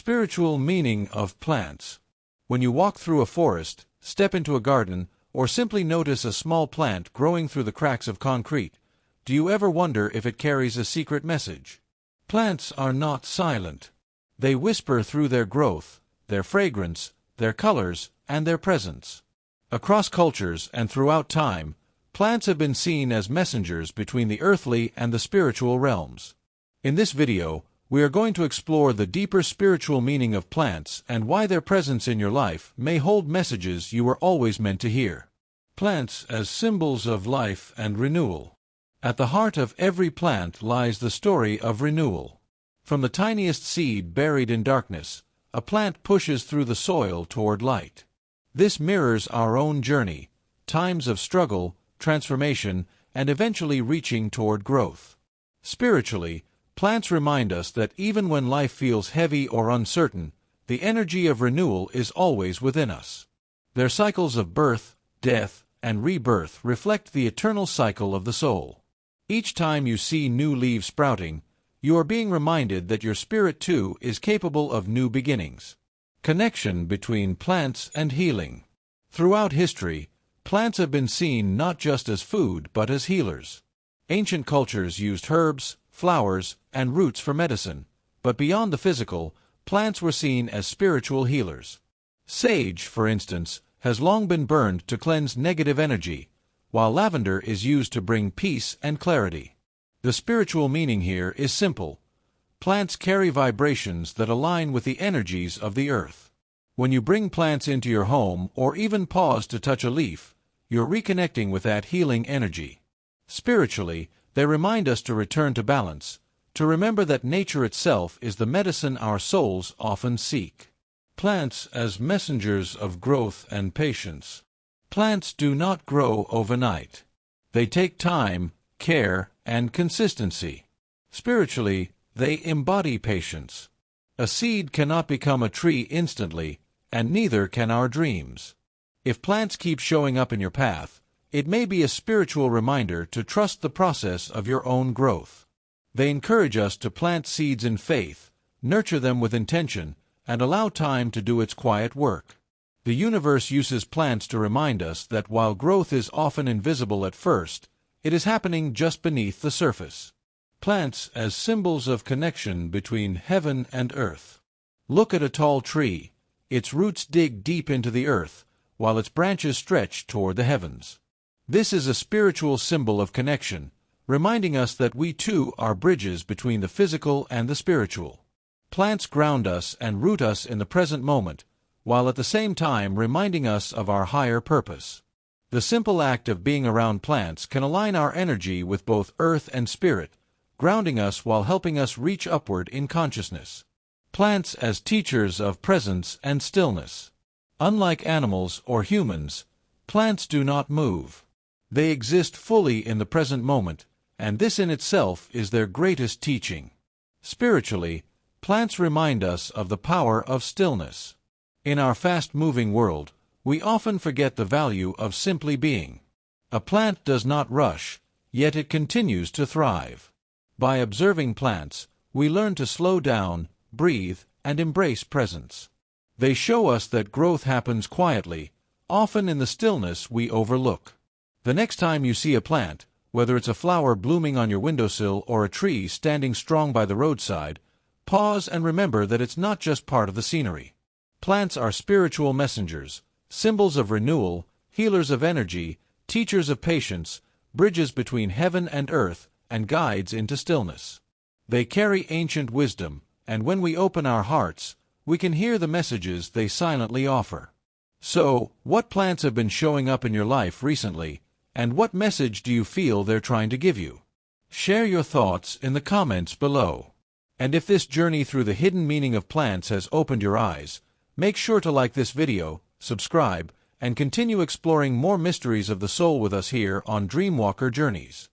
spiritual meaning of plants. When you walk through a forest, step into a garden, or simply notice a small plant growing through the cracks of concrete, do you ever wonder if it carries a secret message? Plants are not silent. They whisper through their growth, their fragrance, their colors, and their presence. Across cultures and throughout time, plants have been seen as messengers between the earthly and the spiritual realms. In this video, we are going to explore the deeper spiritual meaning of plants and why their presence in your life may hold messages you were always meant to hear. Plants as symbols of life and renewal. At the heart of every plant lies the story of renewal. From the tiniest seed buried in darkness, a plant pushes through the soil toward light. This mirrors our own journey, times of struggle, transformation, and eventually reaching toward growth. Spiritually, plants remind us that even when life feels heavy or uncertain, the energy of renewal is always within us. Their cycles of birth, death, and rebirth reflect the eternal cycle of the soul. Each time you see new leaves sprouting, you are being reminded that your spirit too is capable of new beginnings. Connection between plants and healing. Throughout history, plants have been seen not just as food but as healers. Ancient cultures used herbs, flowers, and roots for medicine, but beyond the physical, plants were seen as spiritual healers. Sage, for instance, has long been burned to cleanse negative energy, while lavender is used to bring peace and clarity. The spiritual meaning here is simple. Plants carry vibrations that align with the energies of the earth. When you bring plants into your home or even pause to touch a leaf, you're reconnecting with that healing energy. Spiritually, they remind us to return to balance, to remember that nature itself is the medicine our souls often seek. Plants as messengers of growth and patience. Plants do not grow overnight. They take time, care, and consistency. Spiritually, they embody patience. A seed cannot become a tree instantly, and neither can our dreams. If plants keep showing up in your path, it may be a spiritual reminder to trust the process of your own growth. They encourage us to plant seeds in faith, nurture them with intention, and allow time to do its quiet work. The universe uses plants to remind us that while growth is often invisible at first, it is happening just beneath the surface. Plants as symbols of connection between heaven and earth. Look at a tall tree. Its roots dig deep into the earth, while its branches stretch toward the heavens. This is a spiritual symbol of connection, reminding us that we too are bridges between the physical and the spiritual. Plants ground us and root us in the present moment, while at the same time reminding us of our higher purpose. The simple act of being around plants can align our energy with both earth and spirit, grounding us while helping us reach upward in consciousness. Plants as teachers of presence and stillness. Unlike animals or humans, plants do not move. They exist fully in the present moment, and this in itself is their greatest teaching. Spiritually, plants remind us of the power of stillness. In our fast-moving world, we often forget the value of simply being. A plant does not rush, yet it continues to thrive. By observing plants, we learn to slow down, breathe, and embrace presence. They show us that growth happens quietly, often in the stillness we overlook. The next time you see a plant, whether it's a flower blooming on your windowsill or a tree standing strong by the roadside, pause and remember that it's not just part of the scenery. Plants are spiritual messengers, symbols of renewal, healers of energy, teachers of patience, bridges between heaven and earth, and guides into stillness. They carry ancient wisdom, and when we open our hearts, we can hear the messages they silently offer. So, what plants have been showing up in your life recently, and what message do you feel they're trying to give you? Share your thoughts in the comments below. And if this journey through the hidden meaning of plants has opened your eyes, make sure to like this video, subscribe, and continue exploring more mysteries of the soul with us here on Dreamwalker Journeys.